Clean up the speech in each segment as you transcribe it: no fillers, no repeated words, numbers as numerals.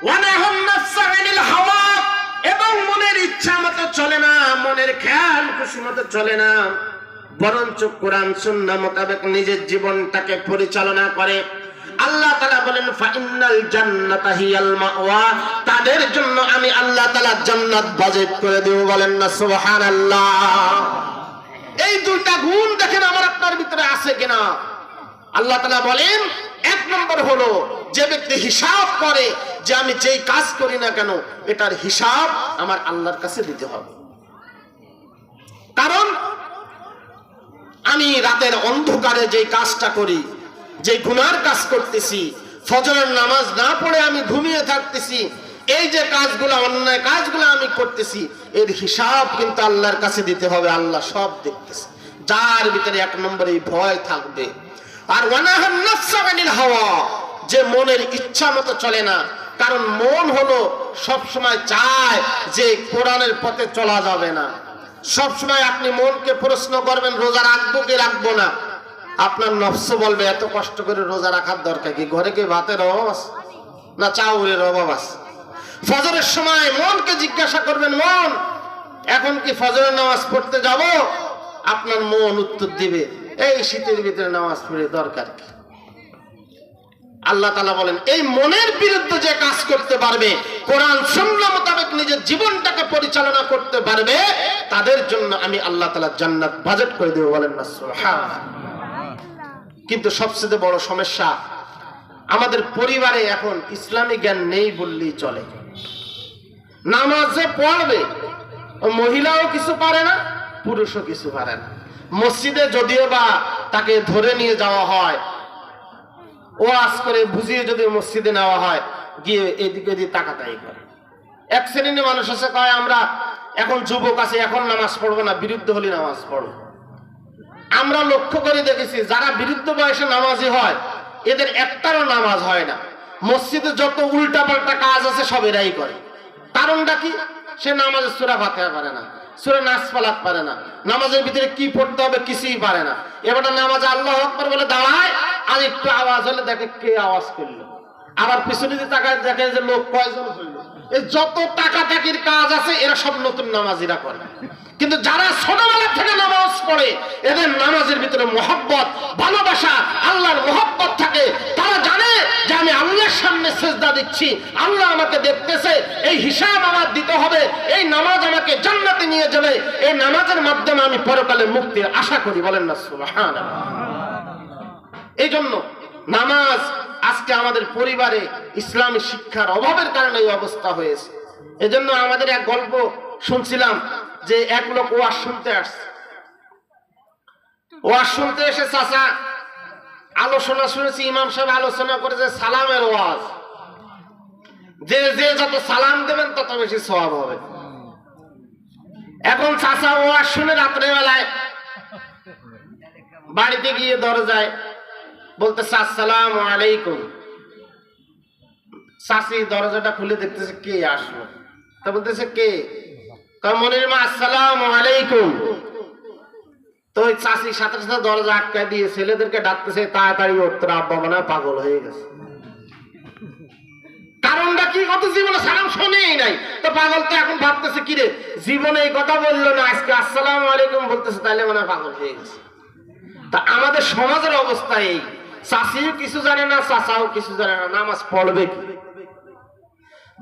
ওয়ানাহান নাফসা আনিল হাওয়া, এবং মনের ইচ্ছা মতো চলে না, মনের খেয়াল খুশি মতো চলে না, বরঞ্চ কোরআন সুন্নাহ মোতাবেক নিজের জীবনটাকে পরিচালনা করে। আল্লাহ তাআলা বলেন ফাইনাল জান্নাতা হিয়াল মাওয়া, তাদের জন্য আমি আল্লাহ তাআলা জান্নাত বাজেট করে দেব। বলেন না সুবহানাল্লাহ। এই দুইটা গুণ দেখেন আমার আপনার ভিতরে আছে কিনা। আল্লাহ তাআলা বলেন এক নম্বর হলো যে ব্যক্তি হিসাব করে যে আমি যেই কাজ করি না কেন এটার হিসাব আমার আল্লাহর কাছে দিতে হবে। কারণ আমি রাতের অন্ধকারে যেই কাজটা করি, যে গুনার কাজ করতেছি, ফজরের নামাজ না পড়ে আমি ঘুমিয়ে থাকতেছি, এই যে কাজগুলো অন্যায় কাজগুলো আমি করতেছি, এর হিসাব কিন্তু আল্লাহর কাছে দিতে হবে। আল্লাহ সব দেখতেছে। যার ভিতরে এক নম্বরে ভয় থাকবে। আর ওয়ানাহান নাফসা আনিল হাওয়া, যে মনের ইচ্ছা মতো চলে না। কারণ মন হলো সব সময় চায় যে কোরআনের পথে চলা যাবে না। সব সময় আপনি মনকে প্রশ্ন করবেন রোজা রাখবো কি রাখবো না, আপনার নফস বলবে এত কষ্ট করে রোজা রাখার দরকার কি, ঘরে কি ভাতের অভাব আছে না চাউলের অভাব আছে। ফজরের সময় মনকে জিজ্ঞাসা করবেন, মন এখন কি ফজরের নামাজ পড়তে যাব, আপনার মন উত্তর দিবে এই শীতের ভিতরে নামাজ পড়ে দরকার কি। আল্লাহ তাআলা বলেন এই মনের বিরুদ্ধে যে কাজ করতে পারবে, কোরআন সুন্নাহ মোতাবেক নিজের জীবনটাকে পরিচালনা করতে পারবে, তাদের জন্য আমি আল্লাহ তাআলা জান্নাত বাজেট করে দেব। বলেন না সুবহানাল্লাহ। কিন্তু সবচেয়ে বড় সমস্যা আমাদের পরিবারে এখন ইসলামী জ্ঞান নেই বললেই চলে। নামাজে পড়বে, মহিলাও কিছু পারে না, পুরুষও কিছু পারে না। মসজিদে যদিও বা তাকে ধরে নিয়ে যাওয়া হয়, ওয়াজ করে বুঝিয়ে যদি মসজিদে নেওয়া হয়, গিয়ে এদিকে ওদিকে তাকাতাই করে। এক শ্রেণীর মানুষ আছে কয় আমরা এখন যুবক আছে, এখন নামাজ পড়বো না, বিরুদ্ধ হলে নামাজ পড়বো। আমরা লক্ষ্য করে দেখেছি যারা বিরুদ্ধ বয়সে নামাজি হয় এদের একটারও নামাজ হয় না। মসজিদে যত উল্টাপাল্টা কাজ আছে সব এরাই করে। কারণটা কি? সে নামাজের সূরা ফাতিহা পারে না, সূরা নাস ফালাক পারে না, নামাজের ভিতরে কি পড়তে হবে কিছুই পারে না। এবারে নামাজে আল্লাহু আকবার বলে দাঁড়ায়, আর একটু আওয়াজ হলে দেখে কে আওয়াজ করলো, আবার পিছনে দিয়ে তাকায় দেখে যে লোক কয়জন হইল। এই যত টাকাটাকির কাজ আছে এরা সব নতুন নামাজিরা করে। কিন্তু যারা ছোটবেলা থেকে নামাজ পড়ে এদের নামাজের ভিতরে মহব্বত, ভালোবাসা, আল্লাহর মহব্বত থাকে। তারা জানে যে আমি আল্লাহর সামনে সিজদা দিচ্ছি, আল্লাহ আমাকে দেখতেছে, এই হিসাব আমার দিতে হবে, এই নামাজ আমাকে জান্নাতে নিয়ে যাবে, এই নামাজের মাধ্যমে আমি পরকালে মুক্তির আশা করি। বলেন না সুবহানাল্লাহ। এই জন্য নামাজ আজকে আমাদের পরিবারে ইসলামী শিক্ষার অভাবের কারণে এই অবস্থা হয়েছে। এজন্য আমাদের এক গল্প শুনছিলাম যে এক লোক ওয়াজ শুনতে আসছে। ওয়াজ শুনতে এসে চাচা আলোচনা শুনেছি, ইমাম সাহেব আলোচনা করেছে সালামের ওয়াজ, যে যে যত সালাম দেবেন তত বেশি সওয়াব হবে। এখন চাচা ওয়াজ শুনে রাত্রেবেলায় বাড়িতে গিয়ে দরজায় বলতেছে আসসালামু আলাইকুম। চাচি দরজাটা খুলে দেখতেছে কে আসলো, তা বলতেছে কে, মনির মা আসসালামু আলাইকুম। তো ওই চাচি সাথে সাথে দরজা আটকায় দিয়ে ছেলেদেরকে ডাকতেছে তাড়াতাড়ি উঠতে, আব্বা মনে হয় পাগল হয়ে গেছে। কারণটা কি? কত জীবনে সালাম শোনেই নাই, তো পাগল তো এখন ভাবতেছে কিরে জীবনে এই কথা বললো না, আজকে আসসালামু আলাইকুম বলতেছে, তাইলে মনে হয় পাগল হয়ে গেছে। তা আমাদের সমাজের অবস্থা এই, চাচিও কিছু জানে না, চাচাও কিছু জানে না, নামাজ পড়বে কি?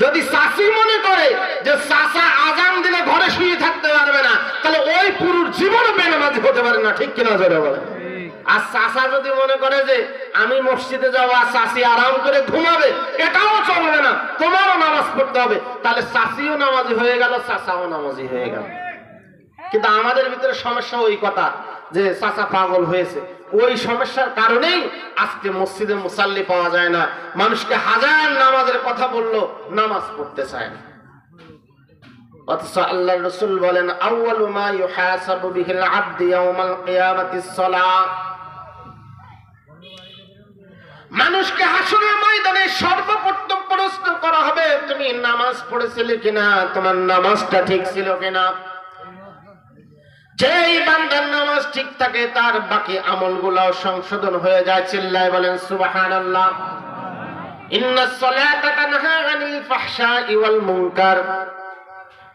যদি চাচি মনে করে যে চাচা আজান দিলে ঘরে শুয়ে থাকতে পারবে না, তাহলে ওই পুরুষ জীবনও বেনামাজি হতে পারে না। ঠিক কিনা জোরে বলে? আর চাচা যদি মনে করে যে আমি মসজিদে যাবো আর চাচি আরাম করে ঘুমাবে, এটাও চলবে না, তোমারও নামাজ পড়তে হবে, তাহলে চাচিও নামাজি হয়ে গেল, চাচাও নামাজি হয়ে গেল। কিন্তু আমাদের ভিতরে সমস্যা ওই কথা যে চাচা পাগল হয়েছে, ওই সমস্যার কারণেই আজকে মসজিদে মুসাল্লি পাওয়া যায় না। মানুষকে হাজার নামাজের কথা বললো, নামাজ পড়তে চায় না। অথচ আল্লাহর রাসূল বলেন আউয়ালু মা ইউহাসাবু বিহিল আবদু ইয়াউমাল কিয়ামাতিস সালাহ। মানুষকে হাসরের ময়দানে সর্বপ্রথম প্রশ্ন করা হবে তুমি নামাজ পড়েছিলে কিনা, তোমার নামাজটা ঠিক ছিল কিনা। যেই বান্দার নামাজ ঠিক থাকে তার বাকি আমলগুলো সংশোধন হয়ে যায়। চিল্লায় বলেন সুবহানাল্লাহ। ইন্নাস সালাতা তানহা আনিল ফাহশাই ওয়াল মুনকার।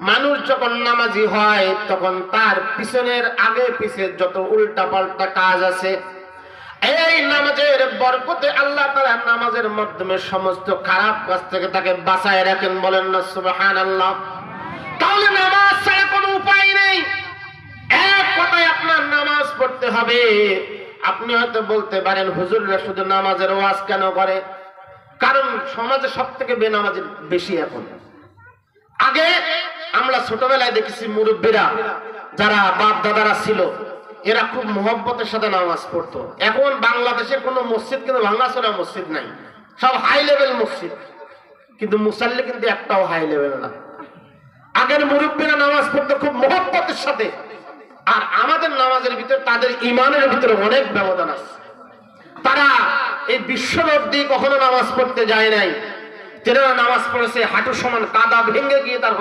মানুষ যখন নামাজি হয় তখন তার পিছনের আগে পিছে যত উল্টা পাল্টা কাজ আছে, এই নামাজের বরকতে আল্লাহ তাআলা নামাজের মাধ্যমে সমস্ত খারাপ কাজ থেকে তাকে বাঁচায় রাখেন। বলেন না সুবহানাল্লাহ। তাহলে নামাজ ছাড়া কোনো উপায় নেই। এক কথায় আপনার নামাজ পড়তে হবে। আপনি হয়তো বলতে পারেন, হুজুররা শুধু নামাজের ওয়াজ কেন করে? কারণ সমাজে সব থেকে বেনামাজি বেশি এখন। আগে আমরা ছোটবেলায় দেখেছি মুরব্বীরা যারা বাপ দাদারা ছিল, এরা খুব মোহব্বতের সাথে নামাজ পড়তো। এখন বাংলাদেশের কোনো মসজিদ কিন্তু ভাঙাচোরা মসজিদ নাই, সব হাই লেভেল মসজিদ, কিন্তু মুসাল্লি কিন্তু একটাও হাই লেভেল না। আগের মুরব্বীরা নামাজ পড়তো খুব মোহব্বতের সাথে, আর আমাদের নামাজের ভিতরে তাদের ইমানের ভিতরে অনেক ব্যবধান আছে। তারা এই বিশ্বরোধ দিয়ে কখনো নামাজ পড়তে যায় নাই। যারা নামাজ পড়েছে হাঁটু সমান কাদা ভেঙে গিয়ে তারপর